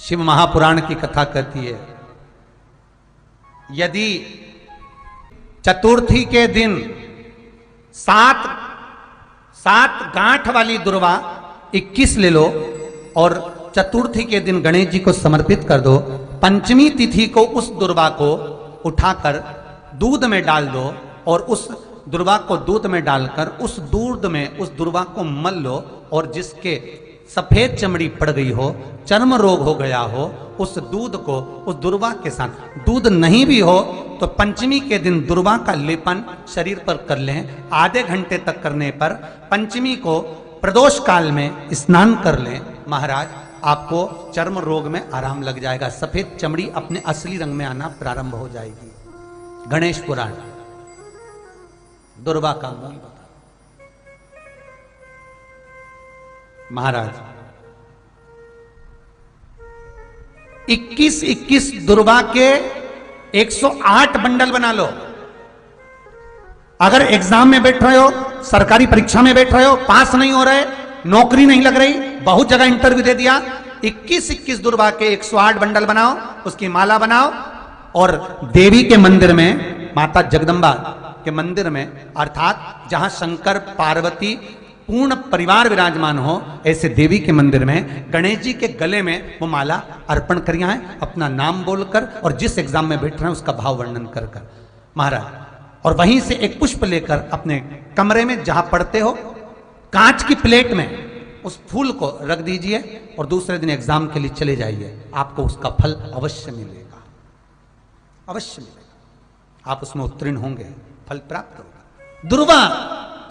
शिव महापुराण की कथा कहती है, यदि चतुर्थी के दिन सात गांठ वाली दुर्वा 21 ले लो और चतुर्थी के दिन गणेश जी को समर्पित कर दो। पंचमी तिथि को उस दुर्वा को उठाकर दूध में डाल दो और उस दुर्वा को दूध में डालकर उस दूध में उस दुर्वा को मल लो और जिसके सफेद चमड़ी पड़ गई हो, चर्म रोग हो गया हो, उस दूध को उस दुर्वा के साथ, दूध नहीं भी हो तो पंचमी के दिन दुर्वा का लेपन शरीर पर कर लें। आधे घंटे तक करने पर पंचमी को प्रदोष काल में स्नान कर लें। महाराज, आपको चर्म रोग में आराम लग जाएगा, सफेद चमड़ी अपने असली रंग में आना प्रारंभ हो जाएगी। गणेश पुराण दुर्वा का मूल बता। महाराज 21 दुर्वा के 108 बंडल बना लो। अगर एग्जाम में बैठ रहे हो, सरकारी परीक्षा में बैठ रहे हो, पास नहीं हो रहे, नौकरी नहीं लग रही, बहुत जगह इंटरव्यू दे दिया, 21 दुर्वा के 108 बंडल बनाओ, उसकी माला बनाओ और देवी के मंदिर में, माता जगदम्बा के मंदिर में, अर्थात जहां शंकर पार्वती पूर्ण परिवार विराजमान हो, ऐसे देवी के मंदिर में गणेश जी के गले में वो माला अर्पण करिया है, अपना नाम बोलकर और जिस एग्जाम में बैठ रहे हैं उसका भाव वर्णन कर कर महाराज। और वहीं से एक पुष्प लेकर अपने कमरे में जहां पढ़ते हो, कांच की प्लेट में उस फूल को रख दीजिए और दूसरे दिन एग्जाम के लिए चले जाइए। आपको उसका फल अवश्य मिलेगा, अवश्य मिलेगा। आप उसमें उत्तीर्ण होंगे, फल प्राप्त होगा। दुर्वा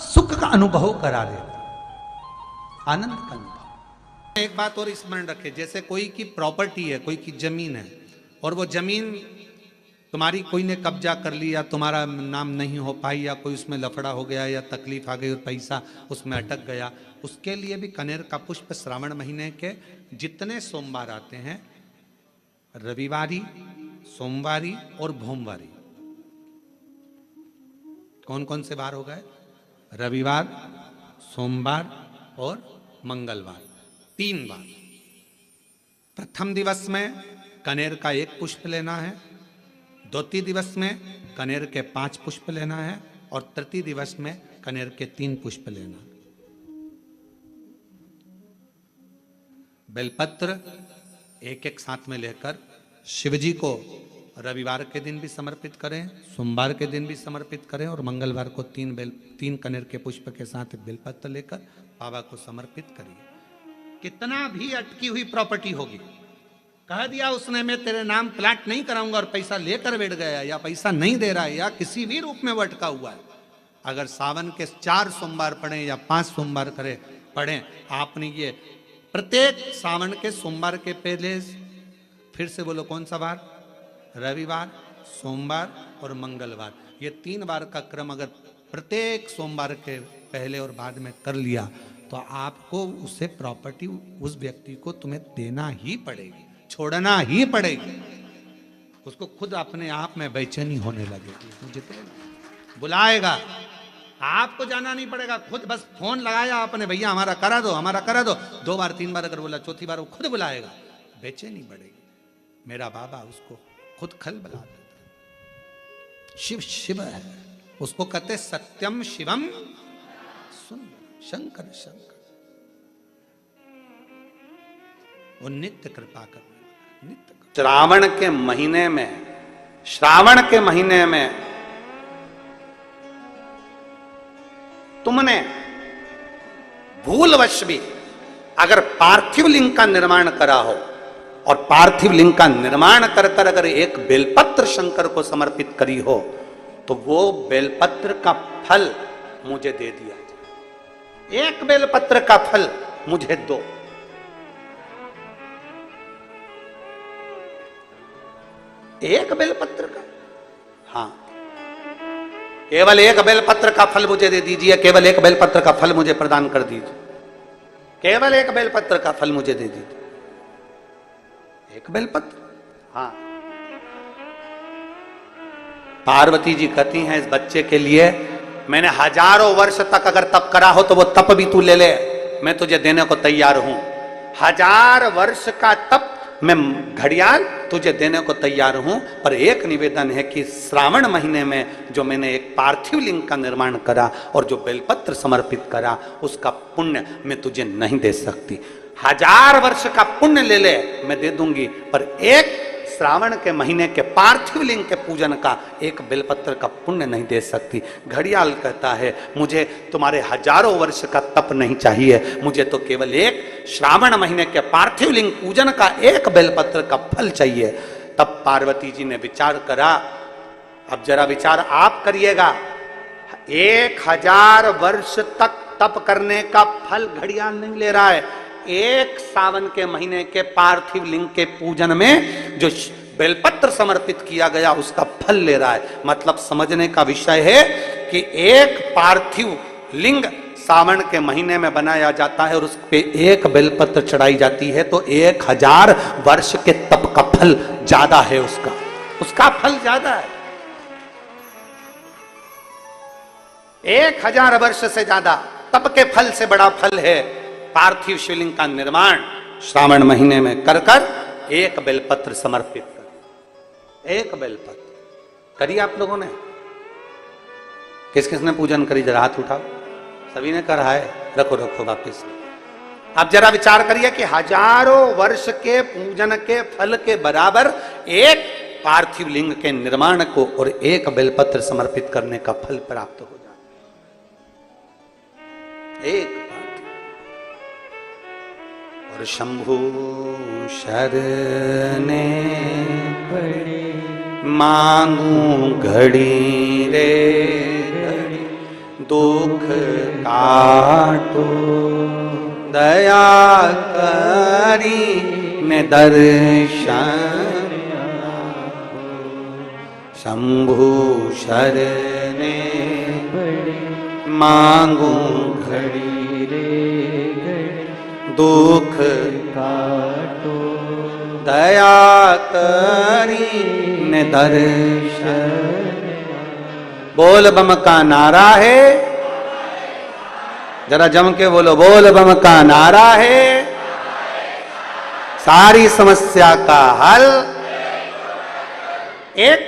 सुख का अनुभव करा देता, आनंद का अनुभव। एक बात और स्मरण रखे, जैसे कोई की प्रॉपर्टी है, कोई की जमीन है और वो जमीन तुम्हारी कोई ने कब्जा कर लिया, तुम्हारा नाम नहीं हो पाई, या कोई उसमें लफड़ा हो गया या तकलीफ आ गई और पैसा उसमें अटक गया, उसके लिए भी कनेर का पुष्प श्रावण महीने के जितने सोमवार आते हैं, रविवारी, सोमवारी और भोमवारी, कौन कौन से वार हो गए? रविवार, सोमवार और मंगलवार, 3 बार। प्रथम दिवस में कनेर का 1 पुष्प लेना है, द्वितीय दिवस में कनेर के 5 पुष्प लेना है और तृतीय दिवस में कनेर के 3 पुष्प लेना है। बेलपत्र एक साथ में लेकर शिवजी को रविवार के दिन भी समर्पित करें, सोमवार के दिन भी समर्पित करें और मंगलवार को 3 कनेर के पुष्प के साथ बेलपत्र लेकर बाबा को समर्पित करिए। कितना भी अटकी हुई प्रॉपर्टी होगी, कह दिया उसने मैं तेरे नाम प्लाट नहीं कराऊंगा और पैसा लेकर बैठ गया या पैसा नहीं दे रहा है या किसी भी रूप में वो अटका हुआ है, अगर सावन के 4 सोमवार पढ़े या 5 सोमवार पढ़ें, आपने ये प्रत्येक सावन के सोमवार के पहले, फिर से बोलो कौन सा वार? रविवार, सोमवार और मंगलवार, ये 3 बार का क्रम अगर प्रत्येक सोमवार के पहले और बाद में कर लिया तो आपको उसे प्रॉपर्टी उस व्यक्ति को तुम्हें देना ही पड़ेगी, छोड़ना ही पड़ेगी। उसको खुद अपने आप में बेचैनी होने लगेगी, मुझे बुलाएगा, आपको जाना नहीं पड़ेगा, खुद बस फोन लगाया आपने, भैया हमारा करा दो, हमारा करा दो, 2 बार 3 बार अगर बोला, चौथी बार वो खुद बुलाएगा, बेचैनी बढ़ेगी। मेरा बाबा उसको खुद खल बुला देता। शिव शिव है, उसको कहते सत्यम शिवम सुंदर, शंकर शंकर, वो नित्य कृपा करने, नित्य। श्रावण के महीने में तुमने भूलवश भी अगर पार्थिव लिंग का निर्माण करा हो और पार्थिव लिंग का निर्माण कर कर अगर एक बेलपत्र शंकर को समर्पित करी हो तो वो बेलपत्र का फल मुझे दे दिया जाए। एक बेलपत्र का फल मुझे दो। एक बेलपत्र का, हाँ, केवल एक बेलपत्र का फल मुझे दे दीजिए, केवल एक बेलपत्र का फल मुझे प्रदान कर दीजिए, केवल एक बेलपत्र का फल मुझे दे दीजिए। एक बेलपत्र, हाँ। पार्वती जी कहती हैं इस बच्चे के लिए, मैंने हजारों वर्ष तक अगर तप करा हो तो वो तप भी तू ले ले, मैं तुझे देने को तैयार हूं। 1000 वर्ष का तप मैं घड़ियाल तुझे देने को तैयार हूं, पर एक निवेदन है कि श्रावण महीने में जो मैंने एक पार्थिव लिंग का निर्माण करा और जो बेलपत्र समर्पित करा, उसका पुण्य मैं तुझे नहीं दे सकती। 1000 वर्ष का पुण्य ले ले, मैं दे दूंगी, पर एक श्रावण के महीने के पार्थिव लिंग के पूजन का एक बेलपत्र का पुण्य नहीं दे सकती। घड़ियाल कहता है, मुझे तुम्हारे हजारों वर्ष का तप नहीं चाहिए, मुझे तो केवल एक श्रावण महीने के पार्थिव लिंग पूजन का एक बेलपत्र का फल चाहिए। तब पार्वती जी ने विचार करा, अब जरा विचार आप करिएगा, 1000 वर्ष तक तप करने का फल घड़ियाल नहीं ले रहा है, एक सावन के महीने के पार्थिव लिंग के पूजन में जो बेलपत्र समर्पित किया गया उसका फल ले रहा है। मतलब समझने का विषय है कि एक पार्थिव लिंग सावन के महीने में बनाया जाता है और उस पे एक बेलपत्र चढ़ाई जाती है, तो 1000 वर्ष के तप का फल ज्यादा है, उसका फल ज्यादा है। 1000 वर्ष से ज्यादा तप के फल से बड़ा फल है पार्थिव शिवलिंग का निर्माण श्रावण महीने में कर एक बेलपत्र समर्पित कर। एक बेलपत्र करिए आप लोगों ने, किस किसने पूजन करी, जरा हाथ उठाओ। सभी ने करा है, रखो वापिस। अब जरा विचार करिए कि हजारों वर्ष के पूजन के फल के बराबर एक पार्थिव लिंग के निर्माण को और एक बेलपत्र समर्पित करने का फल प्राप्त हो जाए। एक और शंभु शरणे पड़े मांगू घड़ी रे घड़ी, दुख काटो दया करी ने दर्शन। शंभु शरणे पड़े मांगू घड़ी रे, दुख काटो दया करी ने दर्शन। बोल बम का नारा है, जरा जम के बोलो, बोल बम का नारा है, सारी समस्या का हल। एक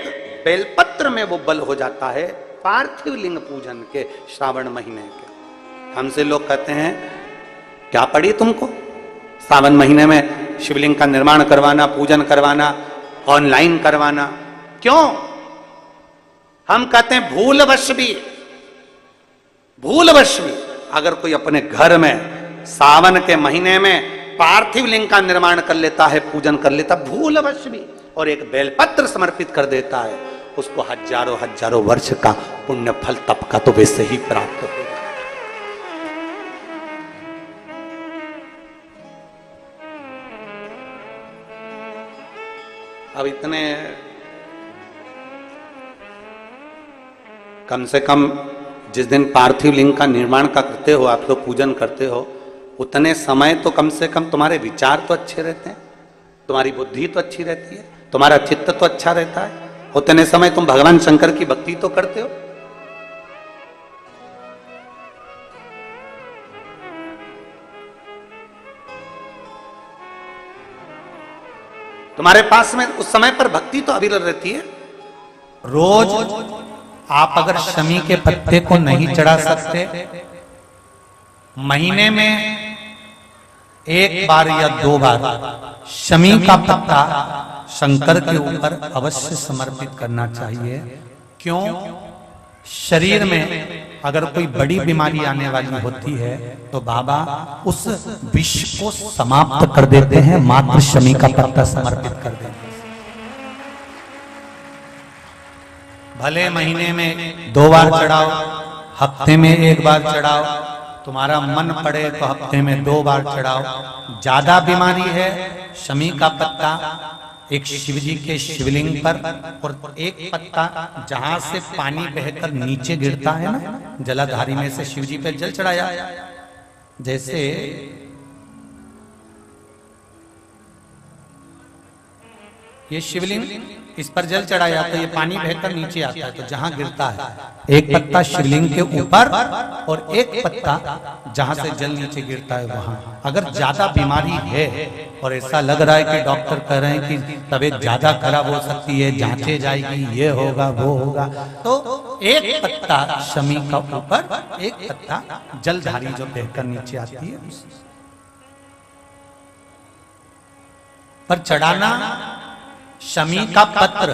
बेलपत्र में वो बल हो जाता है पार्थिव लिंग पूजन के श्रावण महीने के। हमसे लोग कहते हैं, क्या पड़ी तुमको सावन महीने में शिवलिंग का निर्माण करवाना, पूजन करवाना, ऑनलाइन करवाना, क्यों? हम कहते हैं भूलवश भी अगर कोई अपने घर में सावन के महीने में पार्थिव लिंग का निर्माण कर लेता है, पूजन कर लेता, भूलवश भी, और एक बेलपत्र समर्पित कर देता है, उसको हजारों वर्ष का पुण्य फल तप का तो वैसे ही प्राप्त होगा। अब इतने कम से कम जिस दिन पार्थिव लिंग का निर्माण का करते हो, आप लोग पूजन करते हो, उतने समय तो कम से कम तुम्हारे विचार तो अच्छे रहते हैं, तुम्हारी बुद्धि तो अच्छी रहती है, तुम्हारा चित्त तो अच्छा रहता है, उतने समय तुम भगवान शंकर की भक्ति तो करते हो। तुम्हारे पास में उस समय पर भक्ति तो अविरल रहती है। रोज आप अगर शमी के पत्ते को नहीं चढ़ा सकते, महीने में 1 बार या 2 बार शमी का पत्ता शंकर के ऊपर अवश्य समर्पित करना चाहिए। क्यों? शरीर में अगर कोई बड़ी बीमारी आने वाली होती है तो बाबा उस विष को समाप्त कर देते हैं, मात्र शमी का पत्ता समर्पित कर देते हैं। भले महीने में 2 बार चढ़ाओ, हफ्ते में 1 बार चढ़ाओ, तुम्हारा मन पड़े तो हफ्ते में 2 बार चढ़ाओ। ज्यादा बीमारी है, शमी का पत्ता एक शिवजी के शिवलिंग पर, और एक पत्ता जहां से पानी बहकर नीचे गिरता है ना, जलाधारी में से शिवजी पे जल चढ़ाया। जैसे ये शिवलिंग, इस पर जल चढ़ाया जाता है, ये पानी बहकर नीचे आता है, तो जहां गिरता है एक पत्ता शिवलिंग के ऊपर और एक पत्ता जहां से जल नीचे गिरता है वहां। अगर ज्यादा बीमारी है और ऐसा लग रहा है कि डॉक्टर कह रहे हैं कि तबीयत ज्यादा खराब हो सकती है, जांचे जाएगी, ये होगा वो होगा, तो एक पत्ता शमी का ऊपर, एक पत्ता जलधारी जो बहकर नीचे आती है पर चढ़ाना। शमी का पत्र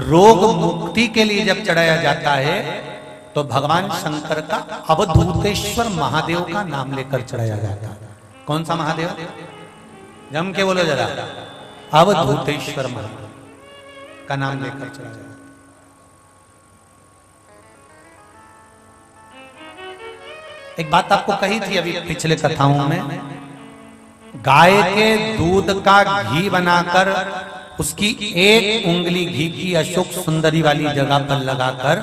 रोग मुक्ति के लिए जब चढ़ाया जाता है तो भगवान शंकर का अवधूतेश्वर महादेव का नाम लेकर चढ़ाया जाता है। कौन सा महादेव? जम के बोलो जरा। अवधूतेश्वर महादेव का नाम लेकर चढ़ाया जाता है। एक बात आपको कही थी अभी पिछले कथाओं में, गाय के दूध का घी बनाकर उसकी एक उंगली घी की अशोक सुंदरी वाली जगह पर लगाकर,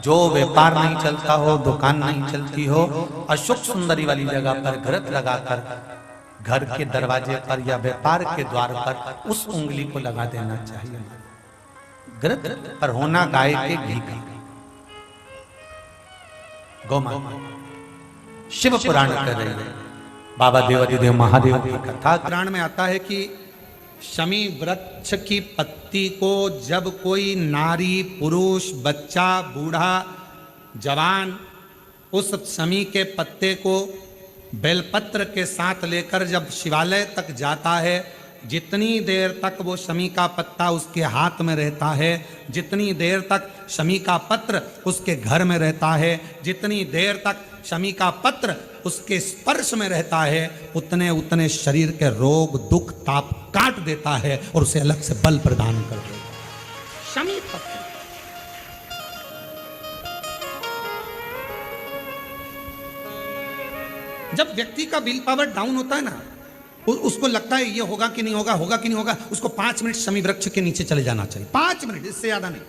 जो व्यापार नहीं चलता हो, दुकान नहीं चलती हो, अशोक सुंदरी वाली जगह पर घृत लगाकर घर के दरवाजे पर या व्यापार के द्वार पर उस उंगली को लगा देना चाहिए। घृत पर होना गाय के घी का। गौमाता शिव पुराण कर रही है, बाबा देवादिदेव महादेव की कथा पुराण में आता है कि शमी वृक्ष की पत्ती को जब कोई नारी, पुरुष, बच्चा, बूढ़ा, जवान उस शमी के पत्ते को बेलपत्र के साथ लेकर जब शिवालय तक जाता है, जितनी देर तक वो शमी का पत्ता उसके हाथ में रहता है, जितनी देर तक शमी का पत्र उसके घर में रहता है, जितनी देर तक शमी का पत्र उसके स्पर्श में रहता है, उतने उतने शरीर के रोग, दुख, ताप काट देता है और उसे अलग से बल प्रदान कर देता है। शमी पत्र जब व्यक्ति का विल पावर डाउन होता है ना, उसको लगता है ये होगा कि नहीं होगा, होगा कि नहीं होगा, उसको 5 मिनट शमी वृक्ष के नीचे चले जाना चाहिए। 5 मिनट, इससे ज्यादा नहीं।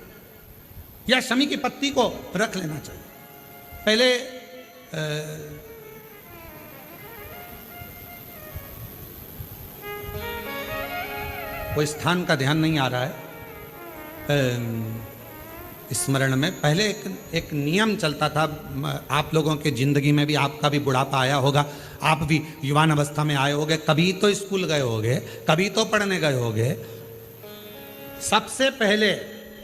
या शमी की पत्ती को रख लेना चाहिए। पहले कोई स्थान का ध्यान नहीं आ रहा है स्मरण में। पहले एक नियम चलता था, आप लोगों के जिंदगी में भी, आपका भी बुढ़ापा आया होगा, आप भी युवान अवस्था में आए होंगे, कभी तो स्कूल गए होंगे, कभी तो पढ़ने गए होंगे। सबसे पहले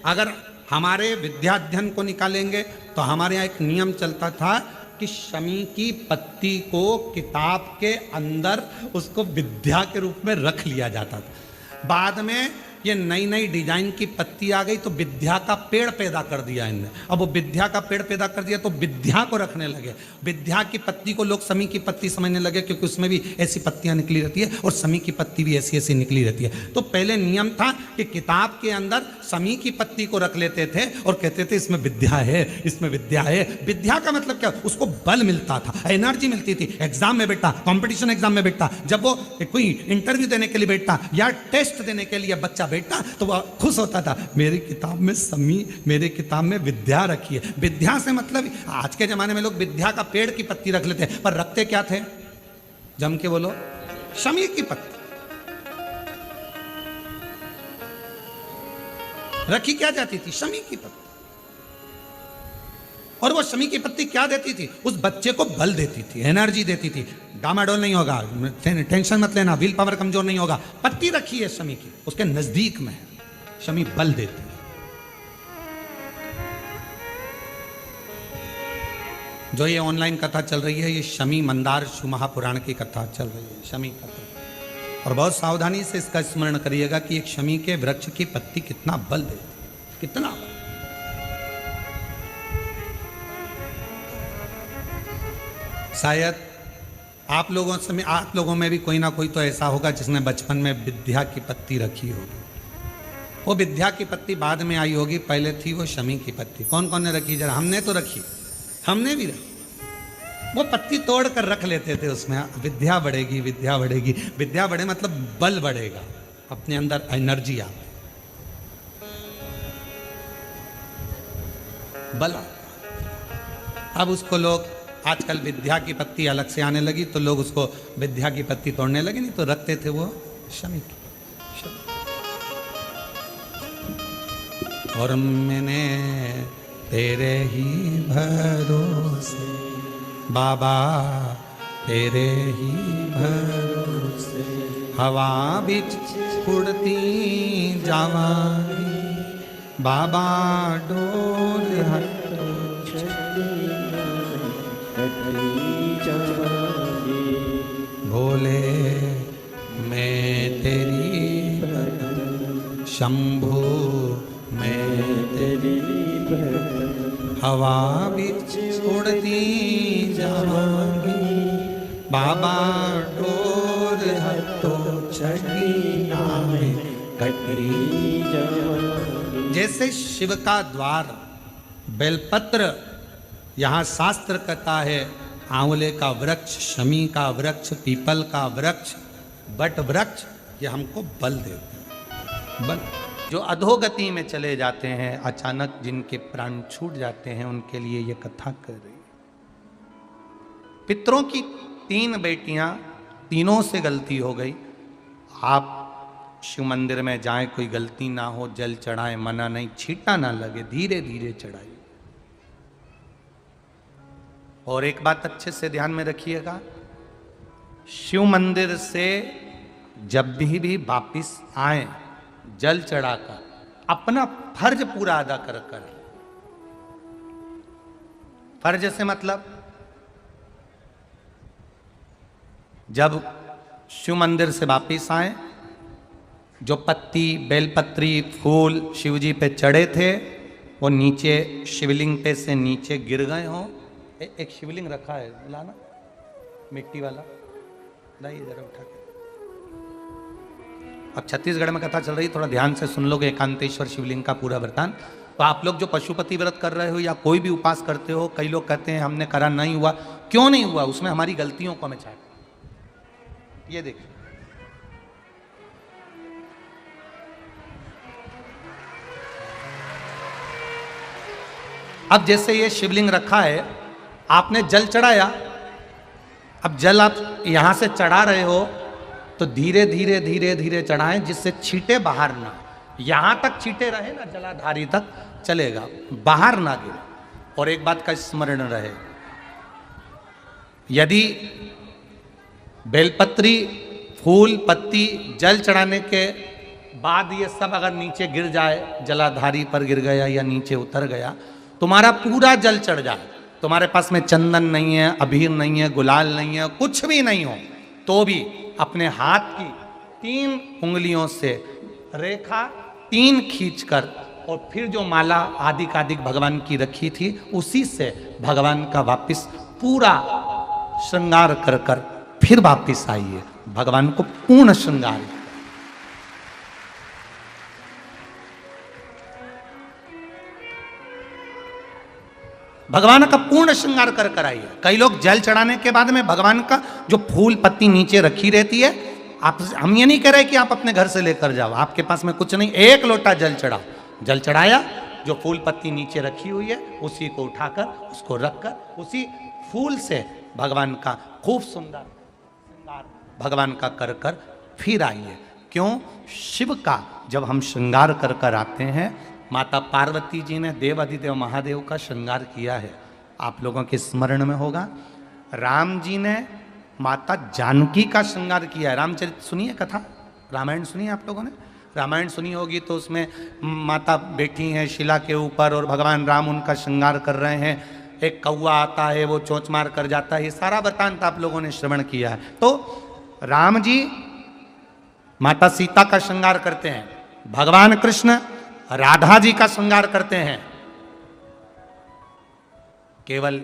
अगर हमारे विद्याध्ययन को निकालेंगे तो हमारे यहाँ एक नियम चलता था कि शमी की पत्ती को किताब के अंदर उसको विद्या के रूप में रख लिया जाता था। बाद में ये नई नई डिजाइन की पत्ती आ गई तो विद्या का पेड़ पैदा कर दिया इनने। अब वो विद्या का पेड़ पैदा कर दिया तो विद्या को रखने लगे। विद्या की पत्ती को लोग शमी की पत्ती समझने लगे, क्योंकि उसमें भी ऐसी पत्तियां निकली रहती है और शमी की पत्ती भी ऐसी ऐसी निकली रहती है। तो पहले नियम था कि किताब के अंदर शमी की पत्ती को रख लेते थे और कहते थे इसमें विद्या है, इसमें विद्या है। विद्या का मतलब क्या? उसको बल मिलता था, एनर्जी मिलती थी। एग्जाम में बैठा, कॉम्पिटिशन एग्जाम में बैठा, जब वो कोई इंटरव्यू देने के लिए बैठा या टेस्ट देने के लिए बच्चा बैठा तो वह खुश होता था, मेरी किताब में शमी, मेरे किताब में विद्या रखी है। विद्या से मतलब आज के जमाने में लोग विद्या का पेड़ की पत्ती रख लेते हैं, पर रखते क्या थे? जम के बोलो, शमी की पत्ती रखी क्या जाती थी? शमी की पत्ती। और वो शमी की पत्ती क्या देती थी? उस बच्चे को बल देती थी, एनर्जी देती थी। डामाडोल नहीं होगा, टेंशन मत लेना, विल पावर कमजोर नहीं होगा। पत्ती रखी है शमी की, उसके नजदीक में है, शमी बल देती है। जो ये ऑनलाइन कथा चल रही है, ये शमी मंदार शिव महापुराण की कथा चल रही है, शमी कथा। और बहुत सावधानी से इसका स्मरण करिएगा कि एक शमी के वृक्ष की पत्ती कितना बल देती है, कितना बल। शायद आप लोगों में भी कोई ना कोई तो ऐसा होगा जिसने बचपन में विद्या की पत्ती रखी होगी। वो विद्या की पत्ती बाद में आई होगी, पहले थी वो शमी की पत्ती। कौन कौन ने रखी? जरा हमने तो रखी, हमने भी रखी। वो पत्ती तोड़ कर रख लेते थे, उसमें विद्या बढ़ेगी, विद्या बढ़ेगी। विद्या बढ़े मतलब बल बढ़ेगा, अपने अंदर एनर्जी आ, बल। अब उसको लोग आजकल विद्या की पत्ती अलग से आने लगी तो लोग उसको विद्या की पत्ती तोड़ने लगे, नहीं तो रखते थे वो शमी की। और मैंने तेरे ही भरोसे बाबा, तेरे ही भरोसे हवा बिच उड़ती जावांगी बाबा, डोर हटो भोले मैं तेरी शंभु मैं तेरी हवा बिच उड़ती जावांगी बाबा, डोर हटो चढ़ी नावे कटरी जावांगी। जैसे शिव का द्वार बेलपत्र, यहाँ शास्त्र कहता है आंवले का वृक्ष, शमी का वृक्ष, पीपल का वृक्ष, बट वृक्ष, ये हमको बल देते हैं। बल जो अधोगति में चले जाते हैं, अचानक जिनके प्राण छूट जाते हैं, उनके लिए ये कथा कर रही है। पितरों की 3 बेटियां, तीनों से गलती हो गई। आप शिव मंदिर में जाएं, कोई गलती ना हो, जल चढ़ाएं, मना नहीं, छींटा ना लगे, धीरे धीरे चढ़ाइए। और एक बात अच्छे से ध्यान में रखिएगा, शिव मंदिर से जब भी वापिस आए, जल चढ़ाकर अपना फर्ज पूरा अदा कर कर। फर्ज से मतलब जब शिव मंदिर से वापिस आए, जो पत्ती, बेलपत्री, फूल शिवजी पे चढ़े थे, वो नीचे शिवलिंग पे से नीचे गिर गए हों। एक शिवलिंग रखा है, लाना मिट्टी वाला, लाइए जरा उठा के। अब छत्तीसगढ़ में कथा चल रही, थोड़ा ध्यान से सुन लोगे एकांतेश्वर शिवलिंग का पूरा वृतांत। तो आप लोग जो पशुपति व्रत कर रहे हो या कोई भी उपास करते हो, कई लोग कहते हैं हमने करा नहीं हुआ। क्यों नहीं हुआ? उसमें हमारी गलतियों को हमें चाहते। ये देखिए, अब जैसे ये शिवलिंग रखा है, आपने जल चढ़ाया, अब जल आप यहां से चढ़ा रहे हो तो धीरे धीरे धीरे धीरे चढ़ाएं, जिससे छींटे बाहर ना, यहां तक छींटे रहे ना, जलाधारी तक चलेगा, बाहर ना गिरे। और एक बात का स्मरण रहे, यदि बेलपत्री, फूल, पत्ती, जल चढ़ाने के बाद ये सब अगर नीचे गिर जाए, जलाधारी पर गिर गया या नीचे उतर गया, तुम्हारा पूरा जल चढ़ जाए, तुम्हारे पास में चंदन नहीं है, अबीर नहीं है, गुलाल नहीं है, कुछ भी नहीं हो, तो भी अपने हाथ की 3 उंगलियों से रेखा 3 खींचकर और फिर जो माला आदिक भगवान की रखी थी, उसी से भगवान का वापिस पूरा श्रृंगार कर कर फिर वापिस आइए, भगवान को पूर्ण श्रृंगार। भगवान का पूर्ण श्रृंगार कर कर आइए। कई लोग जल चढ़ाने के बाद में भगवान का जो फूल पत्ती नीचे रखी रहती है, आप, हम ये नहीं कह रहे कि आप अपने घर से लेकर जाओ, आपके पास में कुछ नहीं, 1 लोटा जल चढ़ाओ, जल चढ़ाया, जो फूल पत्ती नीचे रखी हुई है उसी को उठाकर, उसको रखकर, उसी फूल से भगवान का खूब सुंदर श्रृंगार भगवान का कर कर फिर आइए। क्यों? शिव का जब हम श्रृंगार कर कर आते हैं, माता पार्वती जी ने देवाधिदेव महादेव का श्रृंगार किया है, आप लोगों के स्मरण में होगा। राम जी ने माता जानकी का श्रृंगार किया है। रामचरित सुनिए कथा, रामायण सुनिए आप लोगों ने, रामायण सुनी होगी तो उसमें माता बैठी हैं शिला के ऊपर और भगवान राम उनका श्रृंगार कर रहे हैं, एक कौवा आता है, वो चोंच मार कर जाता है, ये सारा वृतांत आप लोगों ने श्रवण किया है। तो राम जी माता सीता का श्रृंगार करते हैं, भगवान कृष्ण राधा जी का श्रृंगार करते हैं। केवल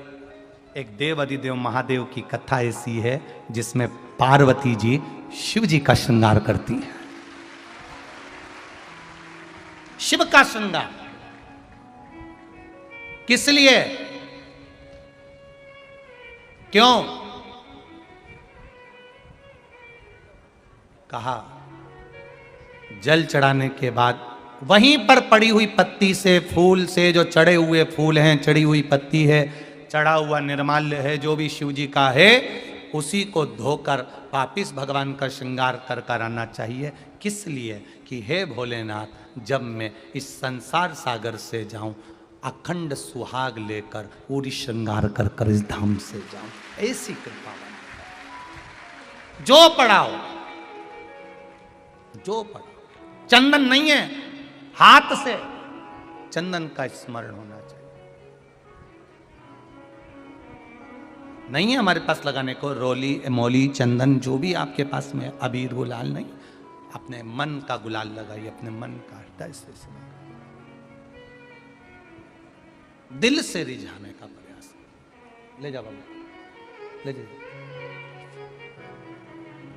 एक देव अधिदेव महादेव की कथा ऐसी है जिसमें पार्वती जी शिव जी का श्रृंगार करती है। शिव का श्रृंगार किस लिए? क्यों? कहा जल चढ़ाने के बाद वहीं पर पड़ी हुई पत्ती से, फूल से, जो चढ़े हुए फूल हैं, चढ़ी हुई पत्ती है, चढ़ा हुआ निर्माल्य है, जो भी शिव जी का है, उसी को धोकर वापिस भगवान का श्रृंगार कर कर आना चाहिए। किस लिए कि हे भोलेनाथ, जब मैं इस संसार सागर से जाऊं, अखंड सुहाग लेकर पूरी श्रृंगार कर कर इस धाम से जाऊं। ऐसी कृपा बना। जो पढ़ाओ, जो पढ़ाओ, चंदन नहीं है, हाथ से चंदन का स्मरण होना चाहिए। नहीं है हमारे पास लगाने को रोली, मोली, चंदन, जो भी आपके पास में, अबीर, गुलाल नहीं, अपने मन का गुलाल लगाइए, अपने मन का हृदय से दिल से रिझाने का प्रयास। ले जाओ बाबा, ले जाइए,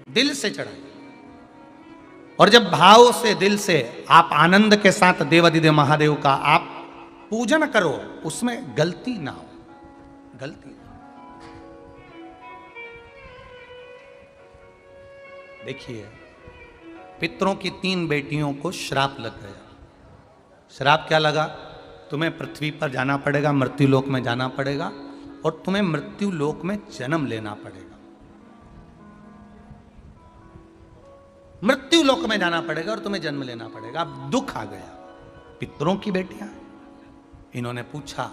दिल से चढ़ाइए। और जब भाव से, दिल से आप आनंद के साथ देवाधिदेव महादेव का आप पूजन करो, उसमें गलती ना हो, गलती ना। देखिए, पितरों की 3 बेटियों को श्राप लग गया। श्राप क्या लगा? तुम्हें पृथ्वी पर जाना पड़ेगा, मृत्यु लोक में जाना पड़ेगा, और तुम्हें मृत्यु लोक में जन्म लेना पड़ेगा। मृत्यु लोक में जाना पड़ेगा और तुम्हें जन्म लेना पड़ेगा। अब दुख आ गया। पितरों की बेटियां, इन्होंने पूछा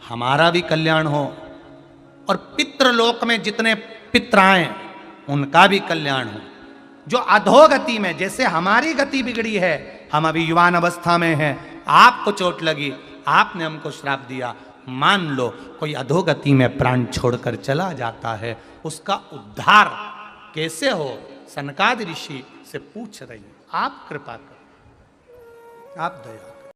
हमारा भी कल्याण हो और पितृलोक में जितने पितर आए उनका भी कल्याण हो। जो अधोगति में, जैसे हमारी गति बिगड़ी है, हम अभी युवान अवस्था में हैं, आपको चोट लगी, आपने हमको श्राप दिया, मान लो कोई अधोगति में प्राण छोड़कर चला जाता है, उसका उद्धार कैसे हो? सनकादि ऋषि से पूछ रही, आप कृपा करो, आप दया।